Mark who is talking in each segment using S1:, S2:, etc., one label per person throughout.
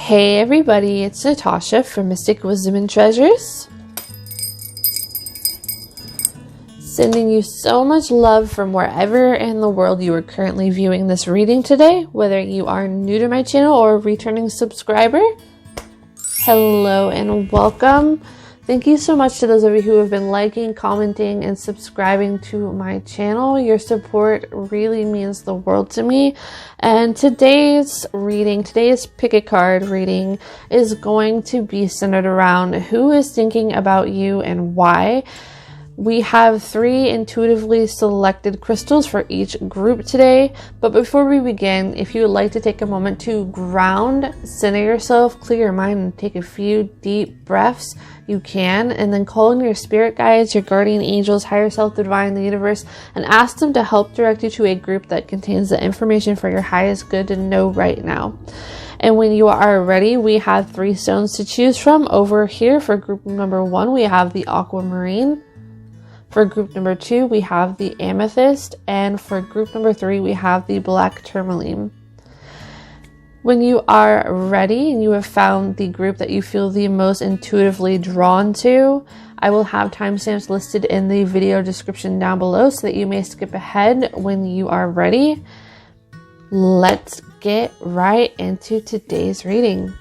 S1: Hey everybody, it's Natasha from Mystic Wisdom and Treasures. Sending you so much love from wherever in the world you are currently viewing this reading today, whether you are new to my channel or a returning subscriber. Hello and welcome. Thank you so much to those of you who have been liking, commenting, and subscribing to my channel. Your support really means the world to me. And today's pick a card reading is going to be centered around who is thinking about you and why. We have 3 intuitively selected crystals for each group today. But before we begin, if you would like to take a moment to ground, center yourself, clear your mind, and take a few deep breaths, you can. And then call in your spirit guides, your guardian angels, higher self, the divine, the universe, and ask them to help direct you to a group that contains the information for your highest good to know right now. And when you are ready, we have 3 stones to choose from. Over here for group number 1, we have the aquamarine. For group number 2, we have the amethyst, and for group number 3, we have the black tourmaline. When you are ready and you have found the group that you feel the most intuitively drawn to, I will have timestamps listed in the video description down below so that you may skip ahead when you are ready. Let's get right into today's reading.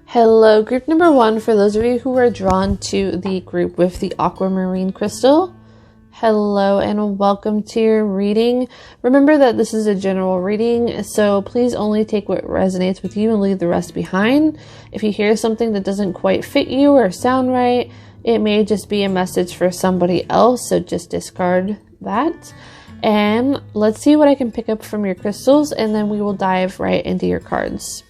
S1: Hello, group number 1, for those of you who are drawn to the group with the aquamarine crystal. Hello and welcome to your reading. Remember that this is a general reading, so please only take what resonates with you and leave the rest behind. If you hear something that doesn't quite fit you or sound right, it may just be a message for somebody else, so just discard that. And let's see what I can pick up from your crystals, and then we will dive right into your cards.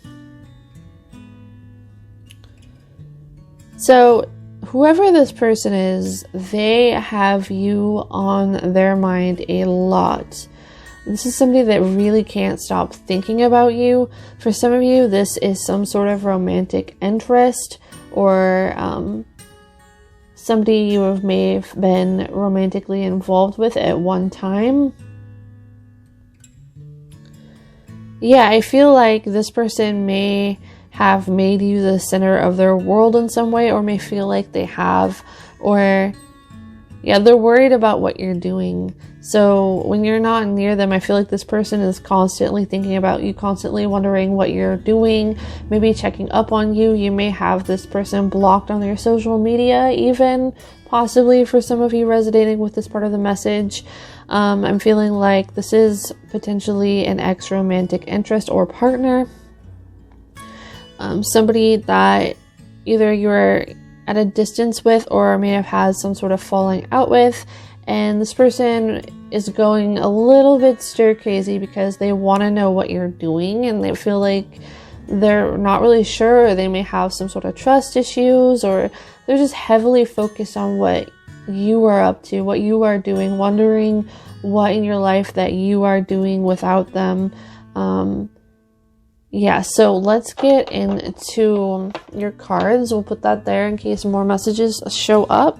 S1: So, whoever this person is, they have you on their mind a lot. This is somebody that really can't stop thinking about you. For some of you, this is some sort of romantic interest, or somebody you may have been romantically involved with at one time. Yeah, I feel like this person may have made you the center of their world in some way, or may feel like they have, or they're worried about what you're doing. So when you're not near them, I feel like this person is constantly thinking about you, constantly wondering what you're doing, maybe checking up on you. You may have this person blocked on your social media, even possibly for some of you resonating with this part of the message. I'm feeling like this is potentially an ex-romantic interest or partner. Somebody that either you're at a distance with or may have had some sort of falling out with, and this person is going a little bit stir crazy because they want to know what you're doing, and they feel like they're not really sure, or they may have some sort of trust issues, or they're just heavily focused on what you are up to, what you are doing, wondering what in your life that you are doing without them. So let's get into your cards. We'll put that there in case more messages show up.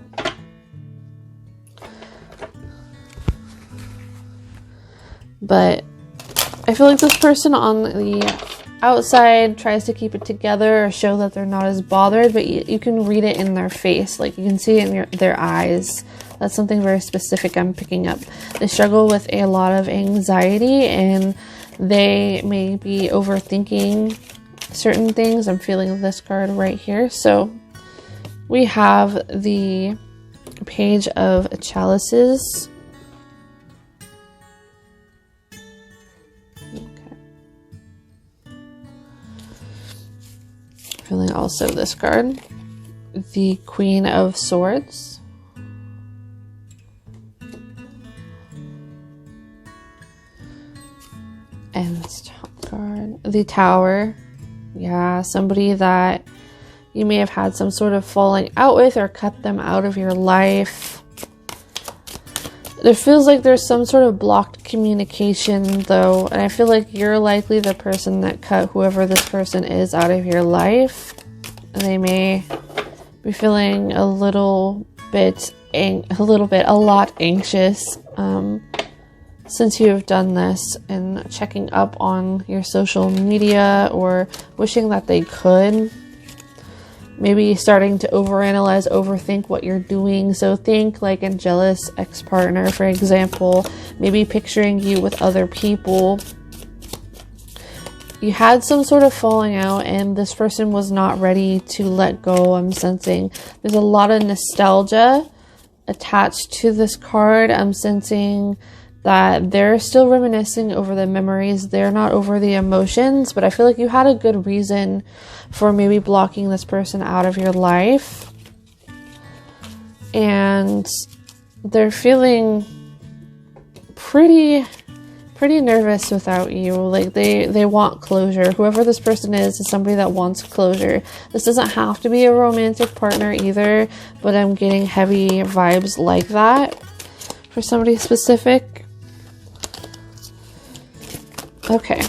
S1: But I feel like this person on the outside tries to keep it together or show that they're not as bothered, but you can read it in their face. Like, you can see it in their eyes. That's something very specific I'm picking up. They struggle with a lot of anxiety, and they may be overthinking certain things. I'm feeling this card right here. So we have the Page of Chalices. Okay. Feeling also this card, the Queen of Swords. And this top card, the Tower. Yeah, somebody that you may have had some sort of falling out with or cut them out of your life. There feels like there's some sort of blocked communication though, and I feel like you're likely the person that cut whoever this person is out of your life. They may be feeling a lot anxious. since you have done this, and checking up on your social media or wishing that they could. Maybe starting to overanalyze, overthink what you're doing. So think like a jealous ex-partner, for example, maybe picturing you with other people. You had some sort of falling out and this person was not ready to let go. I'm sensing there's a lot of nostalgia attached to this card. I'm sensing that they're still reminiscing over the memories. They're not over the emotions, but I feel like you had a good reason for maybe blocking this person out of your life. And they're feeling pretty nervous without you. Like they want closure. Whoever this person is somebody that wants closure. This doesn't have to be a romantic partner either, but I'm getting heavy vibes like that for somebody specific. Okay.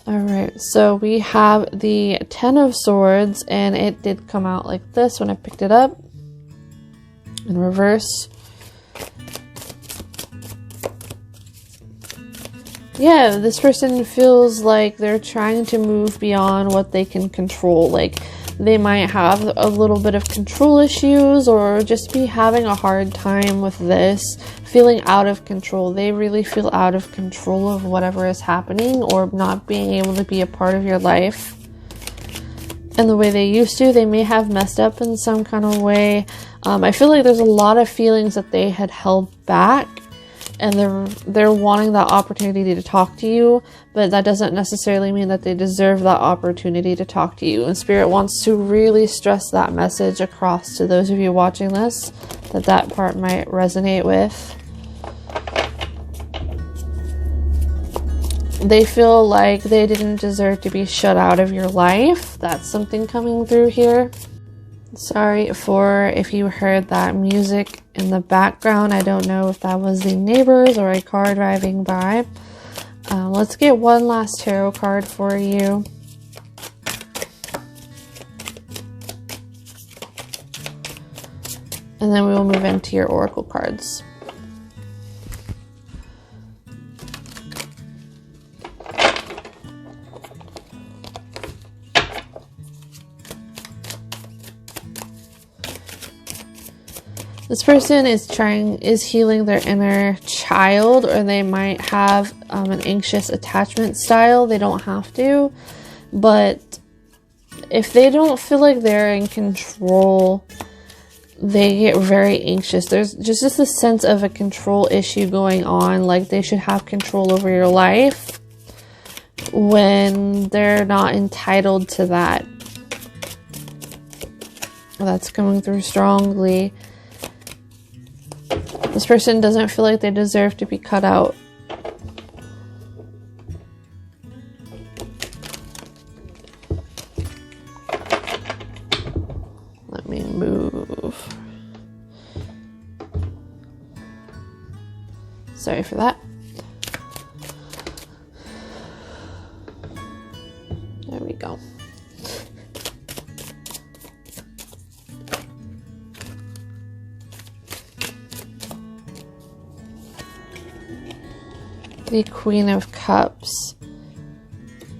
S1: Alright, so we have the 10 of Swords, and it did come out like this when I picked it up in reverse. Yeah, this person feels like they're trying to move beyond what they can control. Like, they might have a little bit of control issues or just be having a hard time with this, feeling out of control. They really feel out of control of whatever is happening or not being able to be a part of your life and the way they used to. They may have messed up in some kind of way. I feel like there's a lot of feelings that they had held back, and they're wanting that opportunity to talk to you, but that doesn't necessarily mean that they deserve that opportunity to talk to you. And Spirit wants to really stress that message across to those of you watching this, that part might resonate with. They feel like they didn't deserve to be shut out of your life. That's something coming through here. Sorry for if you heard that music in the background. I don't know if that was the neighbors or a car driving by. Let's get one last tarot card for you. And then we will move into your oracle cards. This person is healing their inner child, or they might have an anxious attachment style. They don't have to, but if they don't feel like they're in control, they get very anxious. There's just a sense of a control issue going on, like they should have control over your life when they're not entitled to that. That's coming through strongly. This person doesn't feel like they deserve to be cut out. Let me move. Sorry for that. There we go. The Queen of Cups.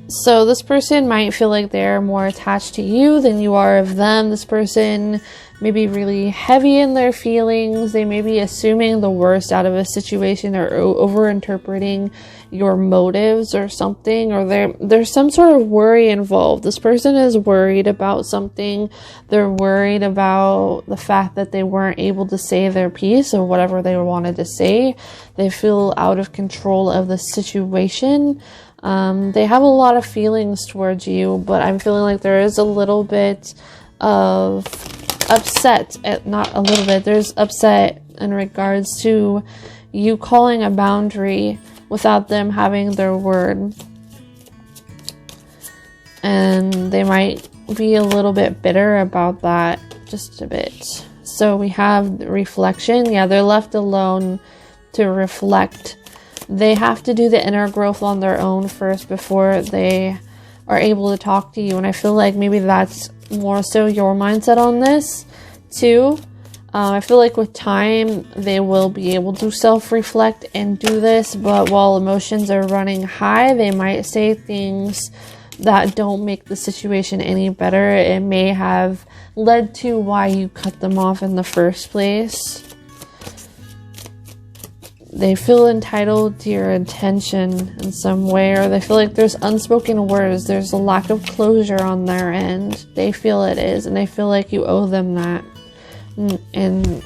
S1: So this person might feel like they're more attached to you than you are of them. This person may be really heavy in their feelings. They may be assuming the worst out of a situation or over-interpreting your motives or something, or there's some sort of worry involved. This person is worried about something. They're worried about the fact that they weren't able to say their piece or whatever they wanted to say. They feel out of control of the situation. They have a lot of feelings towards you, but I'm feeling like there is a little bit of upset. Not a little bit. There's upset in regards to you calling a boundary without them having their word. And they might be a little bit bitter about that, just a bit. So we have reflection. Yeah, they're left alone to reflect. They have to do the inner growth on their own first before they are able to talk to you. And I feel like maybe that's more so your mindset on this too. I feel like with time, they will be able to self-reflect and do this, but while emotions are running high, they might say things that don't make the situation any better. It may have led to why you cut them off in the first place. They feel entitled to your attention in some way, or they feel like there's unspoken words. There's a lack of closure on their end. They feel it is, and they feel like you owe them that. And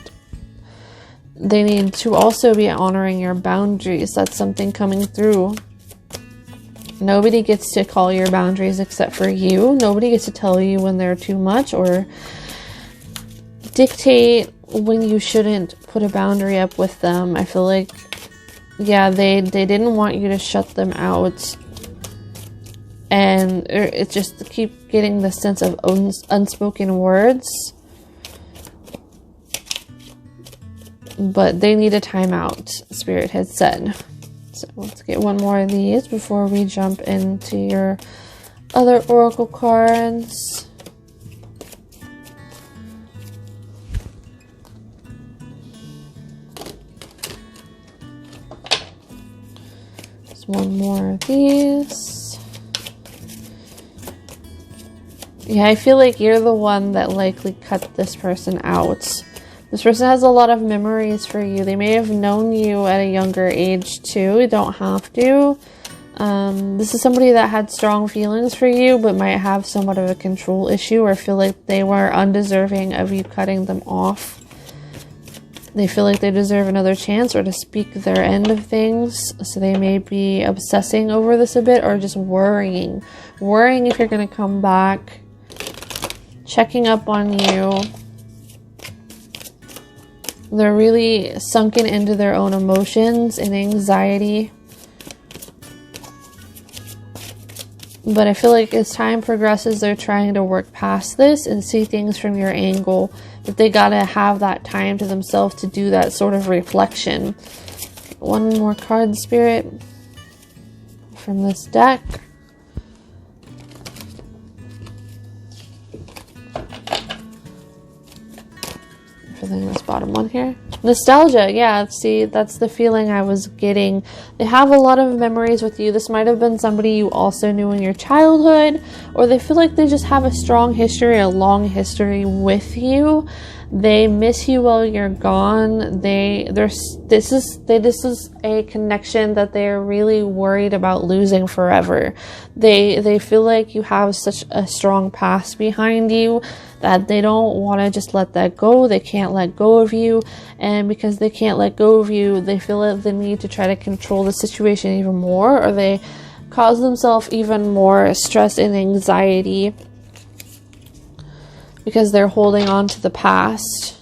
S1: they need to also be honoring your boundaries. That's something coming through. Nobody gets to call your boundaries except for you. Nobody gets to tell you when they're too much or dictate when you shouldn't put a boundary up with them. I feel like, yeah, they didn't want you to shut them out. And it's just to keep getting the sense of unspoken words. But they need a timeout, Spirit had said. So let's get one more of these before we jump into your other oracle cards. Just one more of these. Yeah, I feel like you're the one that likely cut this person out. This person has a lot of memories for you. They may have known you at a younger age too. You don't have to. This is somebody that had strong feelings for you, but might have somewhat of a control issue or feel like they were undeserving of you cutting them off. They feel like they deserve another chance or to speak their end of things. So they may be obsessing over this a bit or just worrying. Worrying if you're going to come back. Checking up on you. They're really sunken into their own emotions and anxiety. But I feel like as time progresses, they're trying to work past this and see things from your angle. But they gotta have that time to themselves to do that sort of reflection. One more card, Spirit, from this deck. Everything in this bottom one here. Nostalgia, yeah, see, that's the feeling I was getting. They have a lot of memories with you. This might have been somebody you also knew in your childhood, or they feel like they just have a strong history, a long history with you. They miss you while you're gone. This is a connection that they're really worried about losing forever. They feel like you have such a strong past behind you that they don't want to just let that go. They can't let go of you. And because they can't let go of you, they feel the need to try to control the situation even more, or they cause themselves even more stress and anxiety because they're holding on to the past.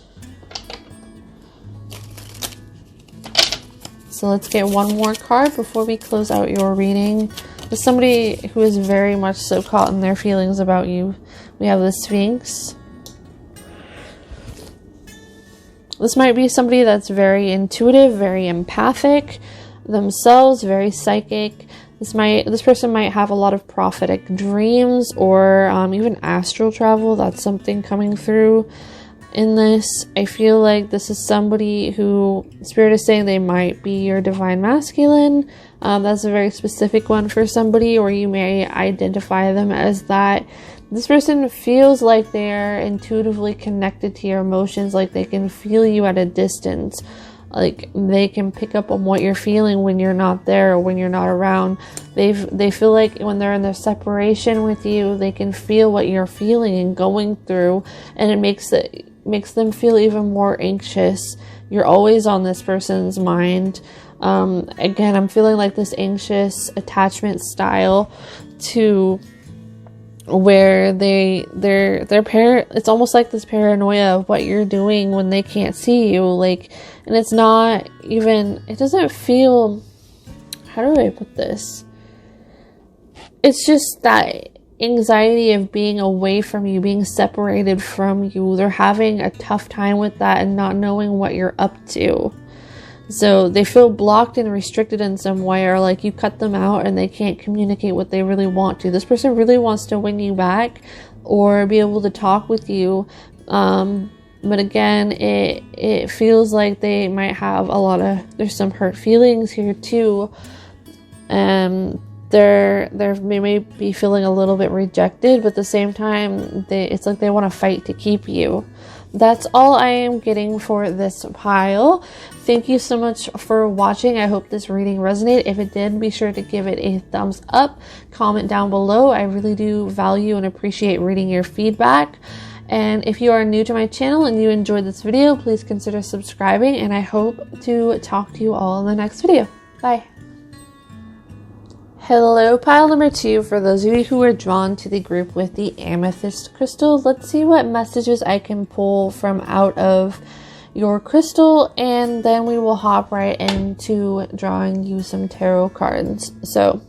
S1: So let's get one more card before we close out your reading. There's somebody who is very much so caught in their feelings about you. We have the Sphinx. This might be somebody that's very intuitive, very empathic themselves, very psychic. This person might have a lot of prophetic dreams or even astral travel. That's something coming through in this. I feel like this is somebody who Spirit is saying they might be your divine masculine. That's a very specific one for somebody, or you may identify them as that. This person feels like they're intuitively connected to your emotions, like they can feel you at a distance. Like they can pick up on what you're feeling when you're not there or when you're not around. They feel like when they're in their separation with you, they can feel what you're feeling and going through, and it makes them feel even more anxious. You're always on this person's mind. Again, I'm feeling like this anxious attachment style to where it's almost like this paranoia of what you're doing when they can't see you, like, and it doesn't feel, how do I put this, it's just that anxiety of being away from you, being separated from you. They're having a tough time with that and not knowing what you're up to. So they feel blocked and restricted in some way, or like you cut them out and they can't communicate what they really want to. This person really wants to win you back or be able to talk with you, But again, it feels like they might have there's some hurt feelings here too. They may be feeling a little bit rejected, but at the same time, it's like they want to fight to keep you. That's all I am getting for this pile. Thank you so much for watching. I hope this reading resonated. If it did, be sure to give it a thumbs up. Comment down below. I really do value and appreciate reading your feedback. And if you are new to my channel and you enjoyed this video, please consider subscribing. And I hope to talk to you all in the next video. Bye. Hello, pile number 2. For those of you who are drawn to the group with the amethyst crystal, let's see what messages I can pull from out of your crystal, and then we will hop right into drawing you some tarot cards. So,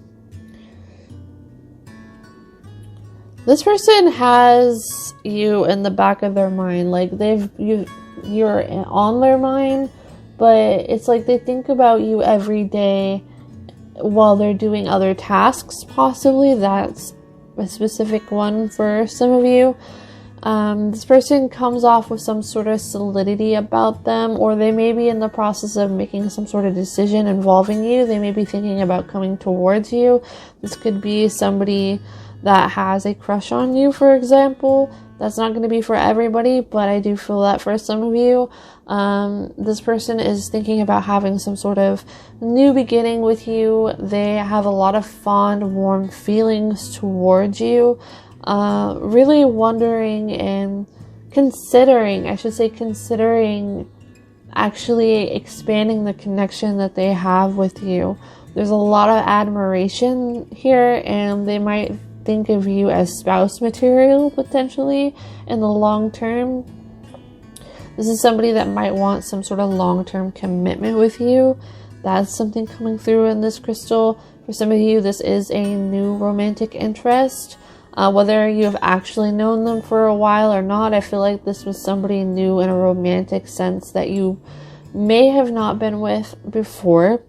S1: this person has you in the back of their mind, like you're on their mind, but it's like they think about you every day while they're doing other tasks. Possibly that's a specific one for some of you. This person comes off with some sort of solidity about them, or they may be in the process of making some sort of decision involving you. They may be thinking about coming towards you. This could be somebody that has a crush on you, for example. That's not going to be for everybody, but I do feel that for some of you. This person is thinking about having some sort of new beginning with you. They have a lot of fond, warm feelings towards you. Really wondering and considering actually expanding the connection that they have with you. There's a lot of admiration here, and they might think of you as spouse material potentially in the long term. This is somebody that might want some sort of long-term commitment with you. That's something coming through in this crystal. For some of you, this is a new romantic interest. Whether you have actually known them for a while or not, I feel like this was somebody new in a romantic sense that you may have not been with before,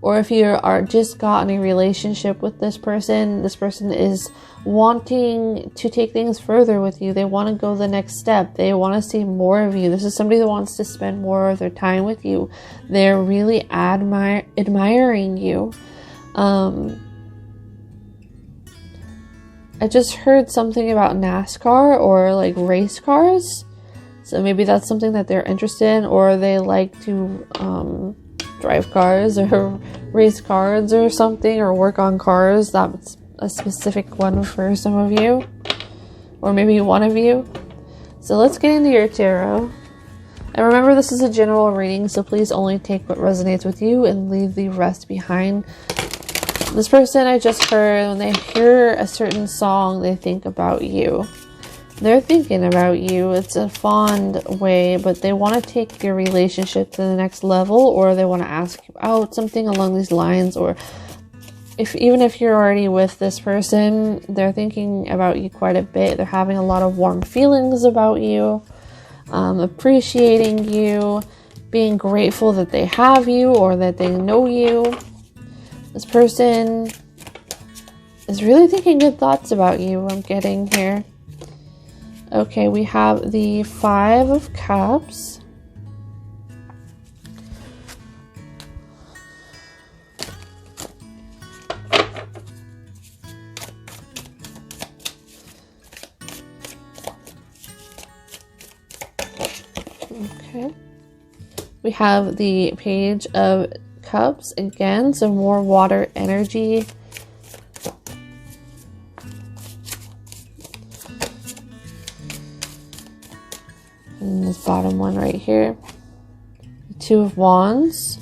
S1: or if you are just got in a relationship with this person is wanting to take things further with you. They want to go the next step. They want to see more of you. This is somebody that wants to spend more of their time with you. They're really admiring you. I just heard something about NASCAR or like race cars. So maybe that's something that they're interested in, or they like to drive cars or race cars or something, or work on cars. That's a specific one for some of you, or maybe one of you. So let's get into your tarot. And remember, this is a general reading, so please only take what resonates with you and leave the rest behind. This person, I just heard, when they hear a certain song, they think about you. They're thinking about you. It's a fond way, but they want to take your relationship to the next level, or they want to ask you out, something along these lines. Or even if you're already with this person, they're thinking about you quite a bit. They're having a lot of warm feelings about you, appreciating you, being grateful that they have you or that they know you. This person is really thinking good thoughts about you, I'm getting here. Okay, we have the 5 of Cups. Okay. We have the Page of Cups again, some more water energy. And this bottom one right here, the 2 of Wands.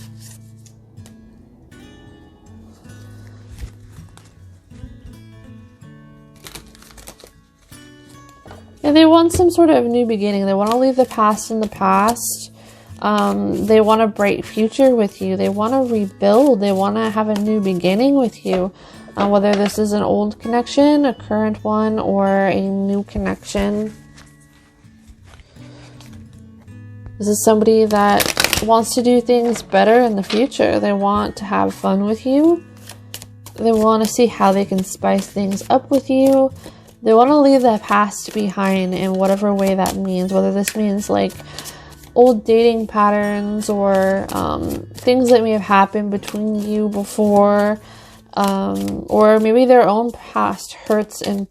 S1: And they want some sort of new beginning. They want to leave the past in the past. They want a bright future with you. They want to rebuild. They want to have a new beginning with you. Whether this is an old connection, a current one, or a new connection. This is somebody that wants to do things better in the future. They want to have fun with you. They want to see how they can spice things up with you. They want to leave the past behind in whatever way that means, whether this means like old dating patterns or things that may have happened between you before, or maybe their own past hurts and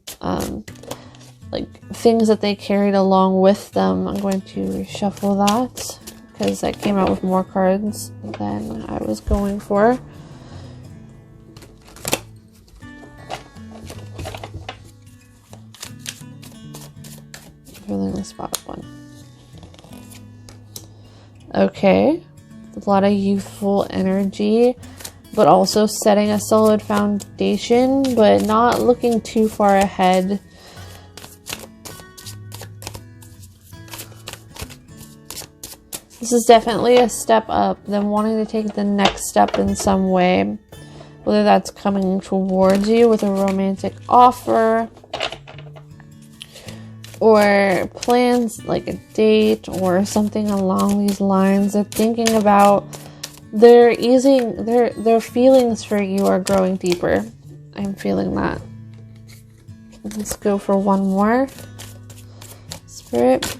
S1: like things that they carried along with them. I'm going to reshuffle that because I came out with more cards than I was going for. Filling the spot with one. Okay, a lot of youthful energy, but also setting a solid foundation, but not looking too far ahead. This is definitely a step up, them wanting to take the next step in some way, whether that's coming towards you with a romantic offer, or plans like a date or something along these lines. They're thinking about their feelings for you are growing deeper. I'm feeling that. Let's go for one more. Spirit.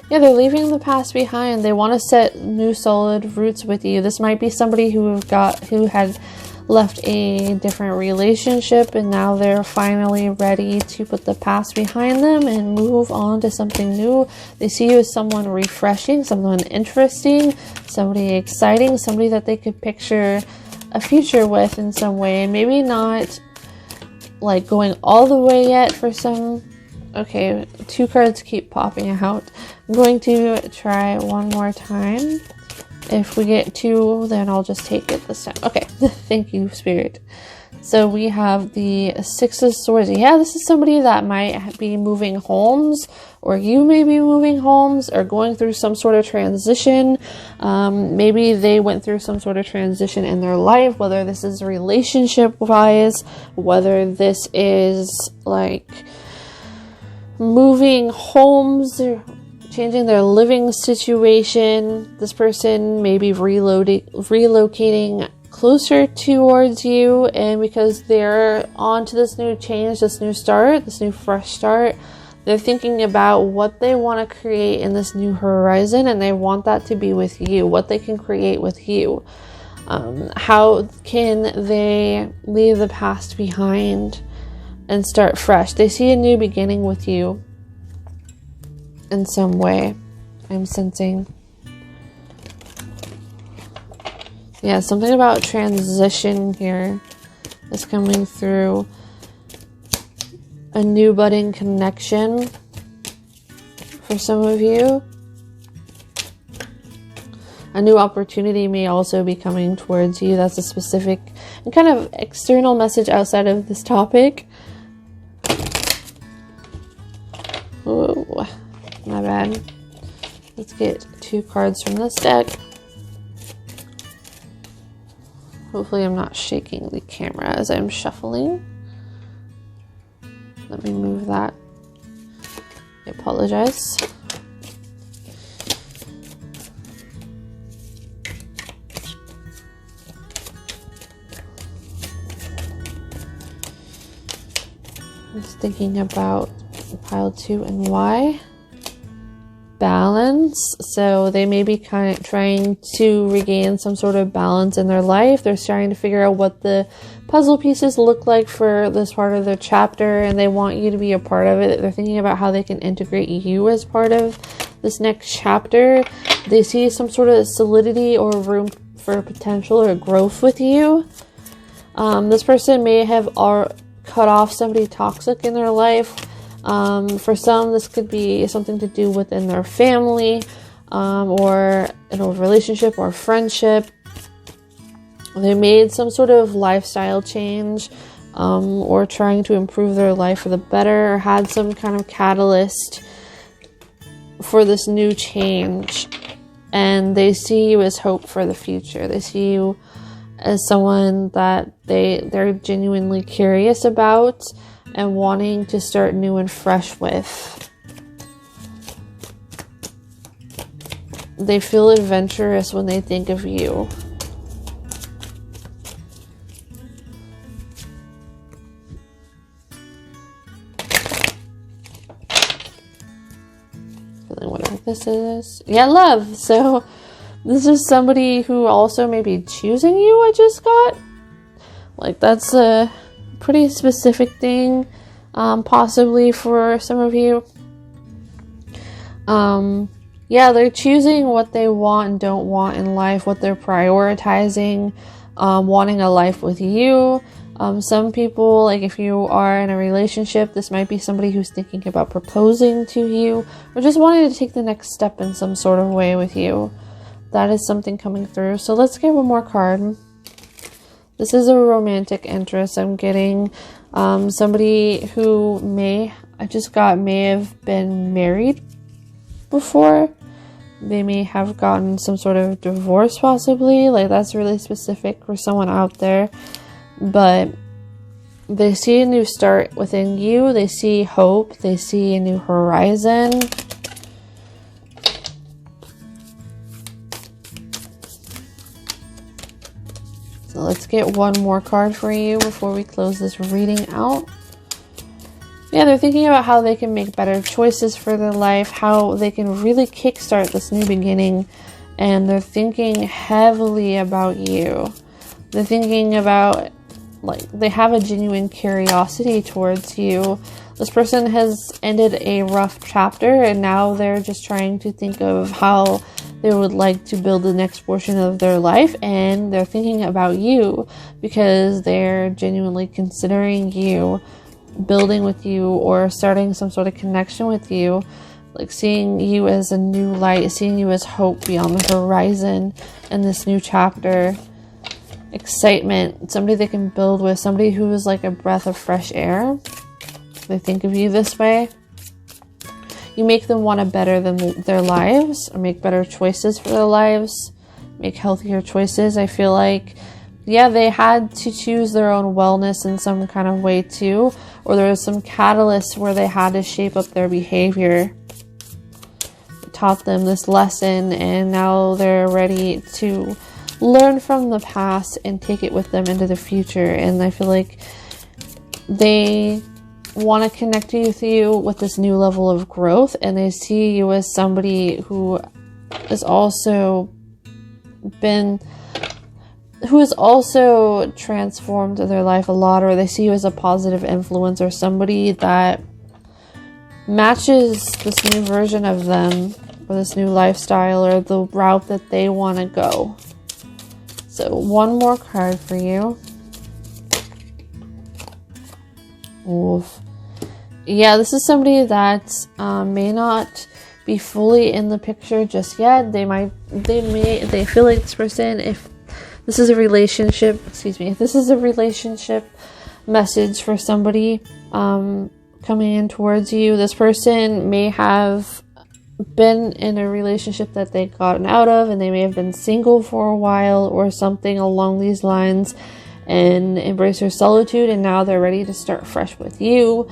S1: Yeah, they're leaving the past behind. They want to set new solid roots with you. This might be somebody who had left a different relationship and now they're finally ready to put the past behind them and move on to something new. They see you as someone refreshing, someone interesting, somebody exciting, somebody that they could picture a future with in some way. And maybe not like going all the way yet for some. Okay, 2 cards keep popping out. I'm going to try one more time. If we get 2, then I'll just take it this time. Okay, thank you, Spirit. So we have the 6 of Swords. Yeah, this is somebody that might be moving homes, or you may be moving homes, or going through some sort of transition. Maybe they went through some sort of transition in their life, whether this is relationship-wise, whether this is like moving homes, or changing their living situation. This person may be relocating closer towards you, and because they're on to this new change, this new start, this new fresh start, they're thinking about what they want to create in this new horizon, and they want that to be with you, what they can create with you. How can they leave the past behind and start fresh? They see a new beginning with you in some way, I'm sensing. Yeah, something about transition here is coming through. A new budding connection for some of you. A new opportunity may also be coming towards you. That's a specific and kind of external message outside of this topic. Ooh. My bad. Let's get 2 cards from this deck. Hopefully I'm not shaking the camera as I'm shuffling. Let me move that. I apologize. I'm just thinking about pile 2 and why. Balance. So they may be kind of trying to regain some sort of balance in their life. They're trying to figure out what the puzzle pieces look like for this part of their chapter, and they want you to be a part of it. They're thinking about how they can integrate you as part of this next chapter. They see some sort of solidity or room for potential or growth with you. This person may have cut off somebody toxic in their life. For some, this could be something to do within their family, or in a relationship or friendship. They made some sort of lifestyle change, or trying to improve their life for the better, or had some kind of catalyst for this new change. And they see you as hope for the future. They see you as someone that they're genuinely curious about and wanting to start new and fresh with. They feel adventurous when they think of you. then whatever this is. Yeah, love. So this is somebody who also may be choosing you, I just got. Like, that's a pretty specific thing, possibly for some of you. Yeah, they're choosing what they want and don't want in life, what they're prioritizing, wanting a life with you. Some people, like if you are in a relationship, this might be somebody who's thinking about proposing to you or just wanting to take the next step in some sort of way with you. That is something coming through. So let's get one more card. This is a romantic interest. I'm getting somebody who may have been married before. They may have gotten some sort of divorce possibly. Like, that's really specific for someone out there. But they see a new start within you. They see hope. They see a new horizon. So let's get one more card for you before we close this reading out. Yeah, they're thinking about how they can make better choices for their life, how they can really kickstart this new beginning, and they're thinking heavily about you. They're thinking about, like, they have a genuine curiosity towards you. This person has ended a rough chapter, and now they're just trying to think of how they would like to build the next portion of their life, and they're thinking about you because they're genuinely considering you, building with you, or starting some sort of connection with you, like seeing you as a new light, seeing you as hope beyond the horizon in this new chapter. Excitement, somebody they can build with, somebody who is like a breath of fresh air. They think of you this way. You make them want to better their lives, or make better choices for their lives, make healthier choices. I feel like, yeah, they had to choose their own wellness in some kind of way too, or there was some catalyst where they had to shape up their behavior. It taught them this lesson, and now they're ready to learn from the past and take it with them into the future. And I feel like they want to connect with you with this new level of growth, and they see you as somebody who has also transformed their life a lot, or they see you as a positive influence, or somebody that matches this new version of them, or this new lifestyle, or the route that they want to go. So one more card for you. Oof. Yeah, this is somebody that may not be fully in the picture just yet. They feel like this person, if this is a relationship message for somebody coming in towards you. This person may have been in a relationship that they've gotten out of, and they may have been single for a while or something along these lines, and embrace their solitude, and now they're ready to start fresh with you.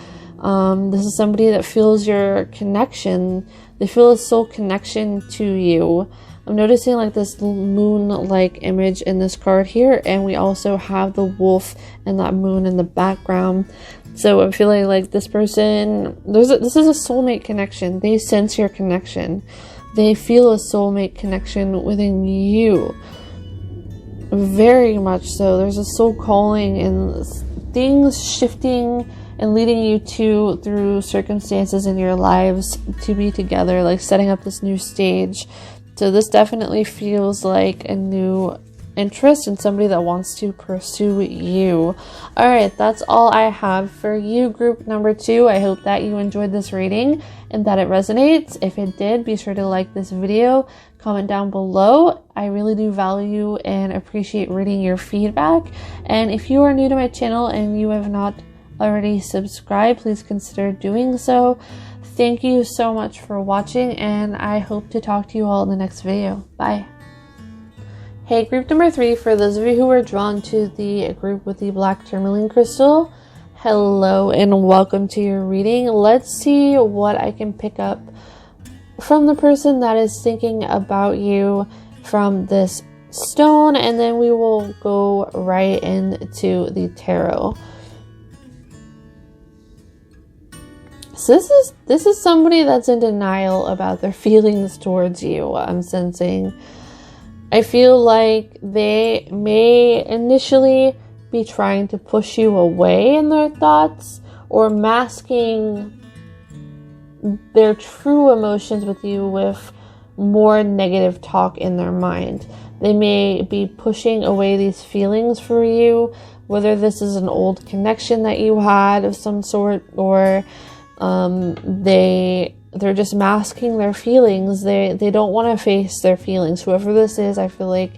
S1: This is somebody that feels your connection. They feel a soul connection to you. I'm noticing like this moon-like image in this card here, and we also have the wolf and that moon in the background. So I'm feeling like this person, this is a soulmate connection. They sense your connection. They feel a soulmate connection within you. Very much so. There's a soul calling and things shifting and leading you through circumstances in your lives to be together, like setting up this new stage. So this definitely feels like a new interest in somebody that wants to pursue you. All right, that's all I have for you, group number 2. I hope that you enjoyed this reading and that it resonates. If it did, be sure to like this video, comment down below. I really do value and appreciate reading your feedback. And if you are new to my channel and you have not already subscribed, please consider doing so. Thank you so much for watching, and I hope to talk to you all in the next video. Bye. Hey, group number 3, for those of you who are drawn to the group with the black tourmaline crystal, hello and welcome to your reading. Let's see what I can pick up from the person that is thinking about you from this stone, and then we will go right into the tarot. So this is somebody that's in denial about their feelings towards you, I'm sensing. I feel like they may initially be trying to push you away in their thoughts, or masking their true emotions with you with more negative talk in their mind. They may be pushing away these feelings for you, whether this is an old connection that you had of some sort, or they're just masking their feelings. They don't want to face their feelings. Whoever this is, I feel like,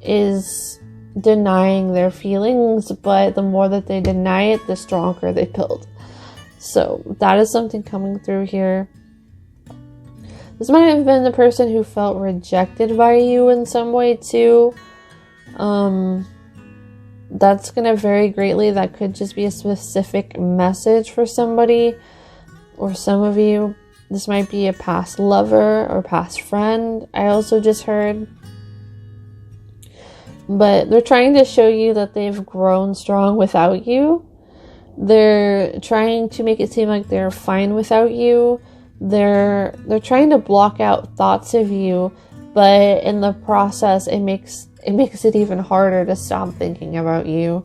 S1: is denying their feelings, but the more that they deny it, the stronger they build. So that is something coming through here. This might have been the person who felt rejected by you in some way too. That's going to vary greatly. That could just be a specific message for somebody or some of you. This might be a past lover or past friend, I also just heard. But they're trying to show you that they've grown strong without you. They're trying to make it seem like they're fine without you. They're trying to block out thoughts of you, but in the process, it makes it even harder to stop thinking about you.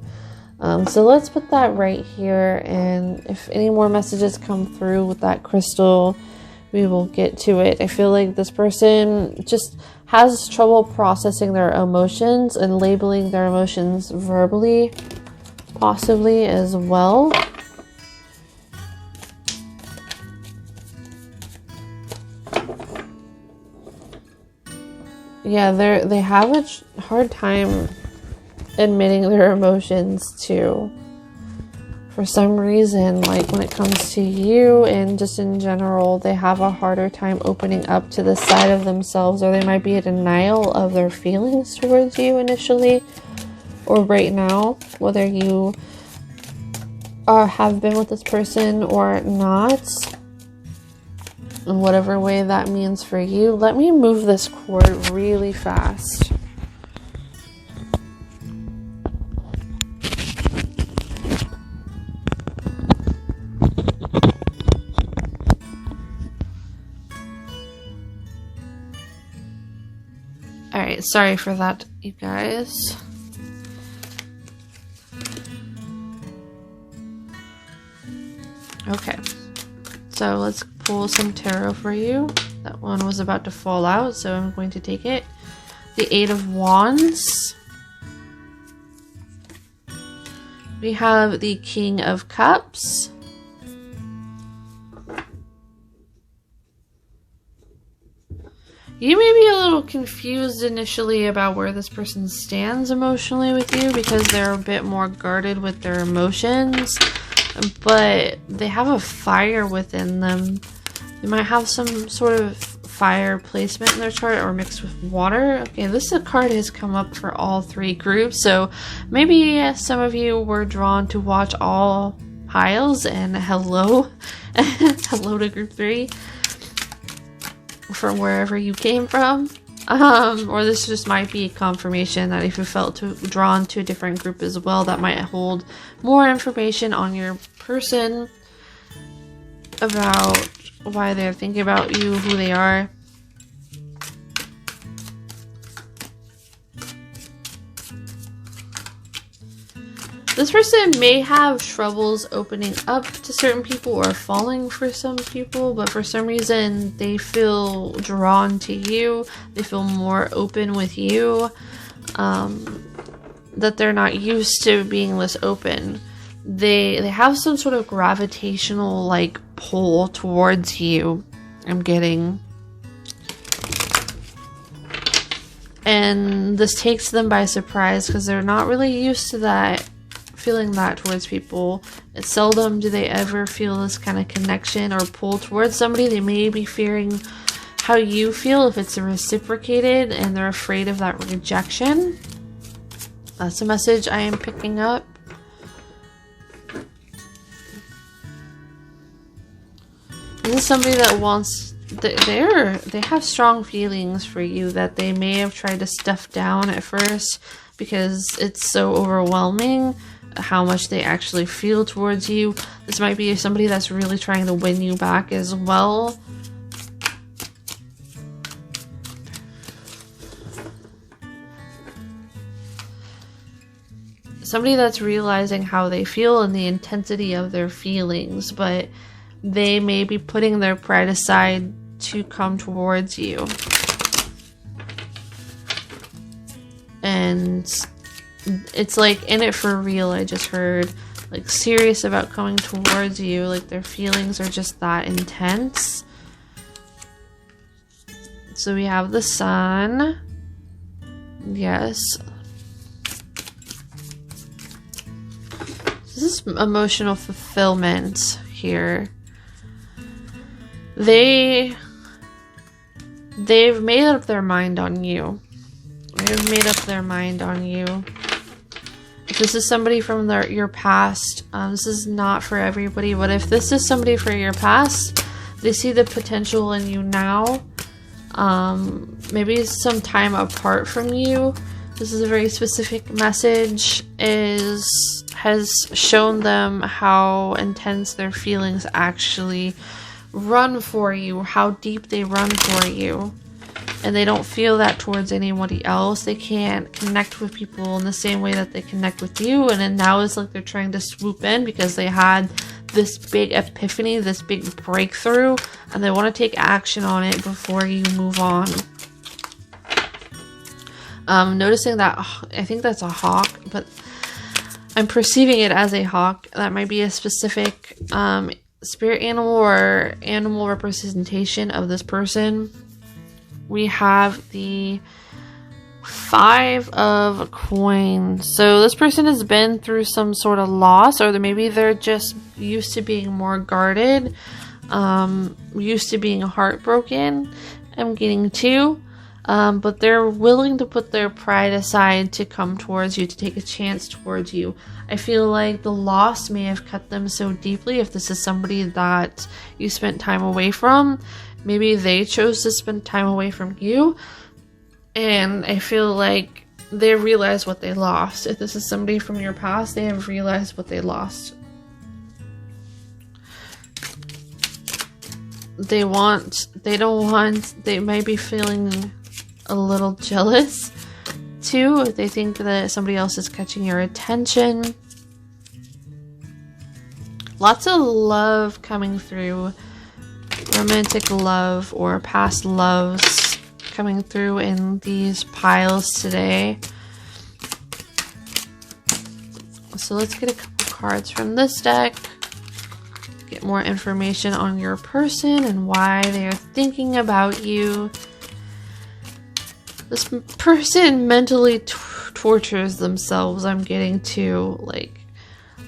S1: So let's put that right here, and if any more messages come through with that crystal, we will get to it. I feel like this person just has trouble processing their emotions and labeling their emotions verbally, possibly as well. Yeah, they have a hard time admitting their emotions too. For some reason, like when it comes to you and just in general, they have a harder time opening up to the side of themselves, or they might be in denial of their feelings towards you initially, or right now, whether you have been with this person or not. In whatever way that means for you. Let me move this cord really fast. Alright, sorry for that, you guys. Okay, so let's pull some tarot for you. That one was about to fall out, so I'm going to take it. The Eight of Wands. We have the King of Cups. You may be a little confused initially about where this person stands emotionally with you, because they're a bit more guarded with their emotions, but they have a fire within them. They might have some sort of fire placement in their chart, or mixed with water. Okay, this card has come up for all three groups, so maybe some of you were drawn to watch all piles, and hello hello to group 3 from wherever you came from. Or this just might be confirmation that if you felt drawn to a different group as well, that might hold more information on your person about why they're thinking about you, who they are. This person may have troubles opening up to certain people or falling for some people, but for some reason they feel drawn to you. They feel more open with you, that they're not used to being this open. They have some sort of gravitational like pull towards you, I'm getting. And this takes them by surprise because they're not really used to that, feeling that towards people. It's seldom do they ever feel this kind of connection or pull towards somebody. They may be fearing how you feel if it's reciprocated, and they're afraid of that rejection. That's a message I am picking up. This is somebody that wants, they have strong feelings for you that they may have tried to stuff down at first because it's so overwhelming. how much they actually feel towards you. This might be somebody that's really trying to win you back as well. Somebody that's realizing how they feel and the intensity of their feelings, but they may be putting their pride aside to come towards you. And it's like in it for real. I just heard, like, serious about coming towards you. Like, their feelings are just that intense. So we have the Sun. Yes. This is emotional fulfillment here. They've made up their mind on you. They've made up their mind on you. If this is somebody from your past, this is not for everybody, but if this is somebody for your past, they see the potential in you now. Maybe some time apart from you. This is a very specific message. Has shown them how intense their feelings actually run for you, how deep they run for you. And they don't feel that towards anybody else. They can't connect with people in the same way that they connect with you. And then now it's like they're trying to swoop in because they had this big epiphany, this big breakthrough, and they want to take action on it before you move on. Noticing that, I think that's a hawk, but I'm perceiving it as a hawk. That might be a specific spirit animal or animal representation of this person. We have the 5 of Coins. So this person has been through some sort of loss, or maybe they're just used to being more guarded, used to being heartbroken. I'm getting 2. But they're willing to put their pride aside to come towards you, to take a chance towards you. I feel like the loss may have cut them so deeply. If this is somebody that you spent time away from, maybe they chose to spend time away from you. And I feel like they realize what they lost. If this is somebody from your past, they have realized what they lost. They might be feeling a little jealous too. They think that somebody else is catching your attention. Lots of love coming through. Romantic love or past loves coming through in these piles today. So let's get a couple cards from this deck. Get more information on your person and why they are thinking about you. This person mentally tortures themselves. I'm getting to, like,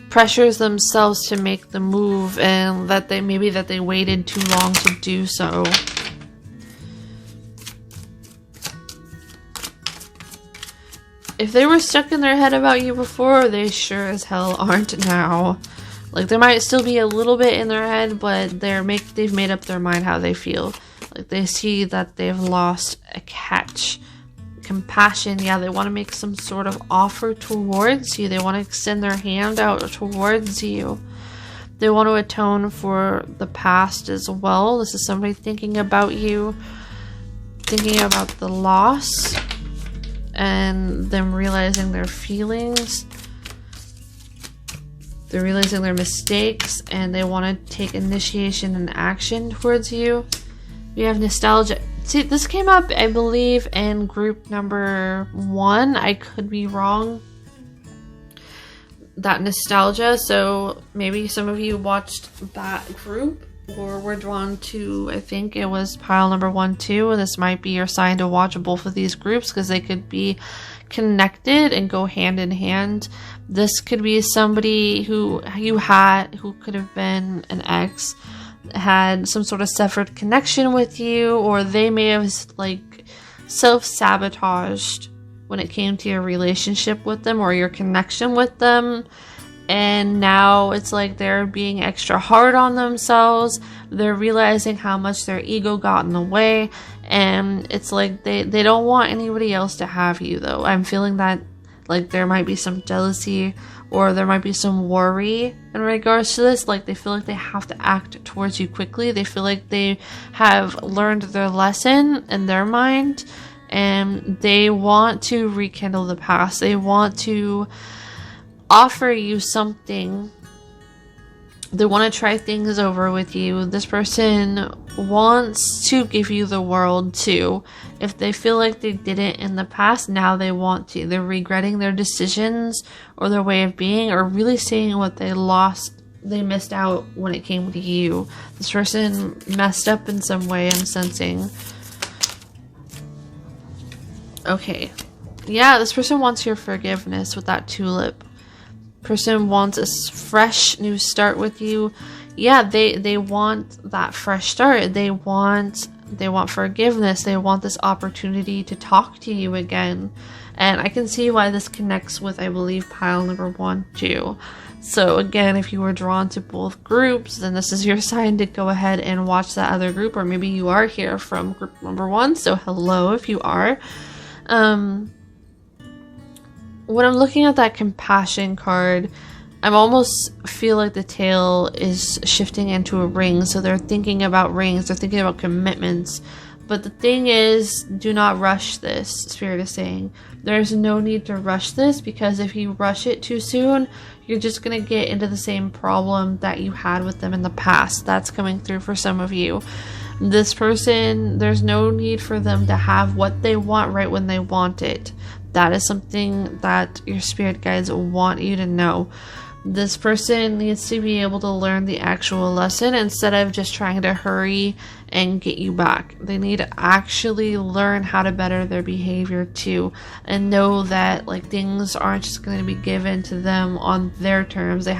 S1: pressures themselves to make the move, and that they waited too long to do so. If they were stuck in their head about you before, they sure as hell aren't now. Like, there might still be a little bit in their head, but they've made up their mind how they feel. Like, they see that they've lost a catch. Compassion, yeah, they want to make some sort of offer towards you. They want to extend their hand out towards you. They want to atone for the past as well. This is somebody thinking about you, thinking about the loss, and them realizing their feelings. They're realizing their mistakes, and they want to take initiation and action towards you. We have nostalgia. See, this came up, I believe, in group number 1. I could be wrong. That nostalgia. So maybe some of you watched that group or were drawn to, I think it was pile number 1, 2. And this might be your sign to watch both of these groups because they could be connected and go hand in hand. This could be somebody who could have been an ex, had some sort of severed connection with you, or they may have, like, self-sabotaged when it came to your relationship with them or your connection with them. And now it's like they're being extra hard on themselves. They're realizing how much their ego got in the way, and it's like they don't want anybody else to have you, though. I'm feeling that, like, there might be some jealousy or there might be some worry in regards to this. Like they feel like they have to act towards you quickly. They feel like they have learned their lesson in their mind, and they want to rekindle the past. They want to offer you something. They want to try things over with you. This person wants to give you the world too. If they feel like they didn't in the past, now they want to. They're regretting their decisions or their way of being, or really seeing what they missed out when it came to you. This person messed up in some way, I'm sensing. Okay. Yeah, this person wants your forgiveness with that tulip. Person wants a fresh new start with you. Yeah, they want that fresh start. They want forgiveness. They want this opportunity to talk to you again. And I can see why this connects with, I believe, pile number 1 too. So again, if you were drawn to both groups, then this is your sign to go ahead and watch that other group. Or maybe you are here from group number 1, so hello if you are. When I'm looking at that compassion card, I almost feel like the tail is shifting into a ring. So they're thinking about rings, they're thinking about commitments. But the thing is, do not rush this, Spirit is saying. There's no need to rush this, because if you rush it too soon, you're just going to get into the same problem that you had with them in the past. That's coming through for some of you. This person, there's no need for them to have what they want right when they want it. That is something that your spirit guides want you to know. This person needs to be able to learn the actual lesson instead of just trying to hurry and get you back. They need to actually learn how to better their behavior too, and know that like things aren't just going to be given to them on their terms. This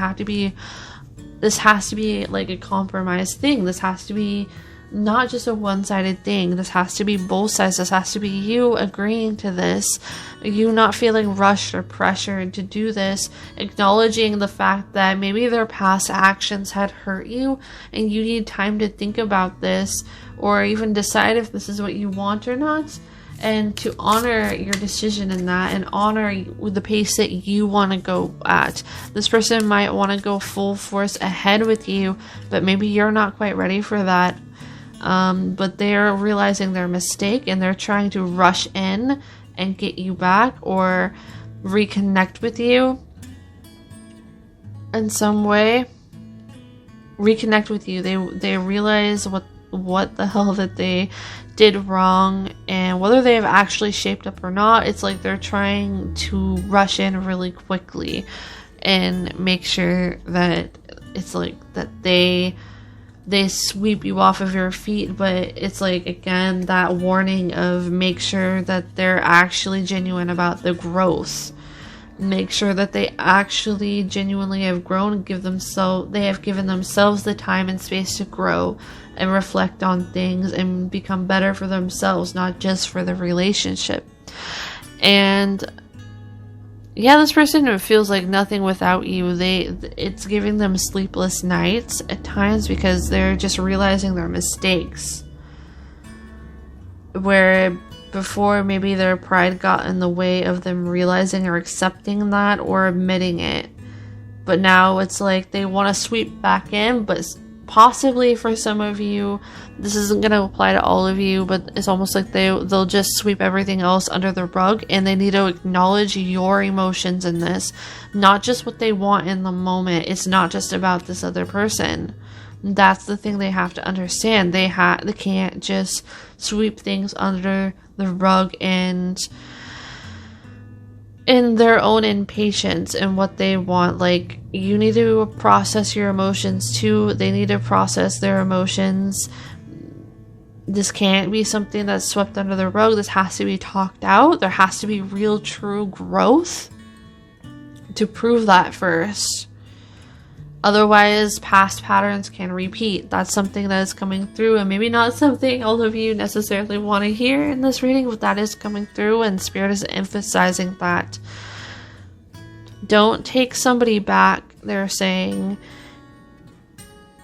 S1: has to be like a compromise thing. This has to be not just a one-sided thing. This has to be both sides. This has to be you agreeing to this, you not feeling rushed or pressured to do this, acknowledging the fact that maybe their past actions had hurt you and you need time to think about this, or even decide if this is what you want or not, and to honor your decision in that, and honor the pace that you want to go at. This person might want to go full force ahead with you, but maybe you're not quite ready for that. But they're realizing their mistake and they're trying to rush in and get you back or reconnect with you in some way. Reconnect with you. They realize what the hell that they did wrong, and whether they have actually shaped up or not, it's like they're trying to rush in really quickly and make sure that it's like that they sweep you off of your feet. But it's like, again, that warning of make sure that they're actually genuine about the growth. Make sure that they actually genuinely have grown, they have given themselves the time and space to grow and reflect on things and become better for themselves, not just for the relationship. And yeah, this person feels like nothing without you. It's giving them sleepless nights at times because they're just realizing their mistakes. Where before maybe their pride got in the way of them realizing or accepting that or admitting it. But now it's like they want to sweep back in, but possibly for some of you, this isn't going to apply to all of you, but it's almost like they'll just sweep everything else under the rug, and they need to acknowledge your emotions in this, not just what they want in the moment. It's not just about this other person. That's the thing they have to understand. They can't just sweep things under the rug and in their own impatience and what they want. Like, you need to process your emotions too. They need to process their emotions. This can't be something that's swept under the rug. This has to be talked out. There has to be real, true growth to prove that first. Otherwise, past patterns can repeat. That's something that is coming through, and maybe not something all of you necessarily want to hear in this reading, but that is coming through, and Spirit is emphasizing that. Don't take somebody back, they're saying.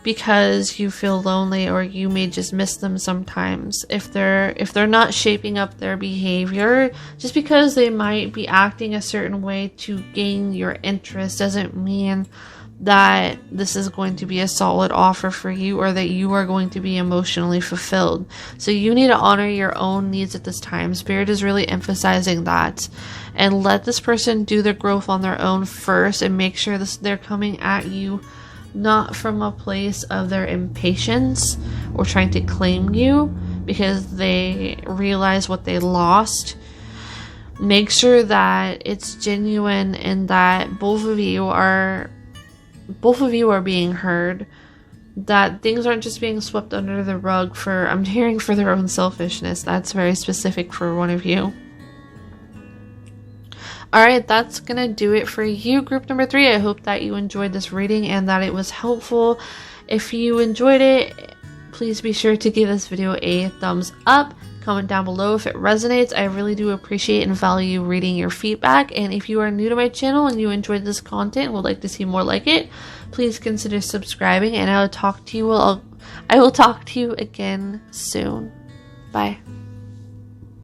S1: because you feel lonely, or you may just miss them sometimes. If they're not shaping up their behavior, just because they might be acting a certain way to gain your interest doesn't mean that this is going to be a solid offer for you, or that you are going to be emotionally fulfilled. So you need to honor your own needs at this time. Spirit is really emphasizing that, and let this person do their growth on their own first, and make sure they're coming at you not from a place of their impatience or trying to claim you because they realize what they lost. Make sure that it's genuine and that both of you are being heard, that things aren't just being swept under the rug for, I'm hearing, for their own selfishness. That's very specific for one of you. Alright, that's gonna do it for you, group number 3. I hope that you enjoyed this reading and that it was helpful. If you enjoyed it, please be sure to give this video a thumbs up. Comment down below if it resonates. I really do appreciate and value reading your feedback. And if you are new to my channel and you enjoyed this content and would like to see more like it, please consider subscribing, and I will talk to you again soon. Bye.